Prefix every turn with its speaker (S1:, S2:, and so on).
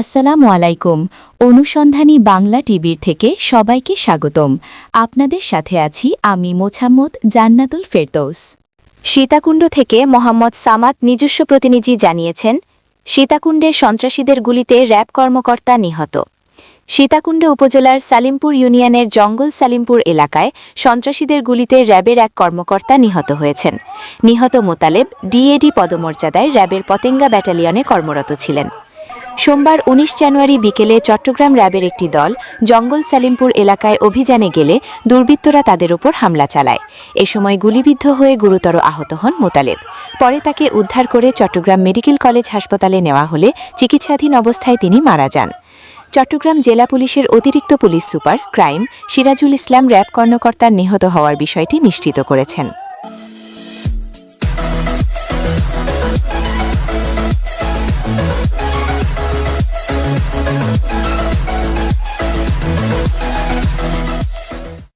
S1: আসসালামু আলাইকুম। অনুসন্ধানী বাংলা টিভির থেকে সবাইকে স্বাগতম। আপনাদের সাথে আছি আমি মোছাম্মদ জান্নাতুল ফেরদৌস। সীতাকুণ্ড থেকে মোহাম্মদ সামাদ নিজস্ব প্রতিনিধি জানিয়েছেন, সীতাকুণ্ডের সন্ত্রাসীদের গুলিতে র্যাব কর্মকর্তা নিহত। সীতাকুণ্ড উপজেলার সালিমপুর ইউনিয়নের জঙ্গল সালিমপুর এলাকায় সন্ত্রাসীদের গুলিতে র্যাবের এক কর্মকর্তা নিহত হয়েছেন। নিহত মোতালেব ডিএডি পদমর্যাদায় র্যাবের পতেঙ্গা ব্যাটালিয়নে কর্মরত ছিলেন। সোমবার ১৯ জানুয়ারি বিকেলে চট্টগ্রাম র্যাবের একটি দল জঙ্গল সালিমপুর এলাকায় অভিযানে গেলে দুর্বৃত্তরা তাদের ওপর হামলা চালায়। এ সময় গুলিবিদ্ধ হয়ে গুরুতর আহত হন মোতালেব। পরে তাকে উদ্ধার করে চট্টগ্রাম মেডিকেল কলেজ হাসপাতালে নেওয়া হলে চিকিৎসাধীন অবস্থায় তিনি মারা যান। চট্টগ্রাম জেলা পুলিশের অতিরিক্ত police super crime Sirajul Islam RAB কর্মকর্তার নিহত হওয়ার বিষয়টি নিশ্চিত করেছেন।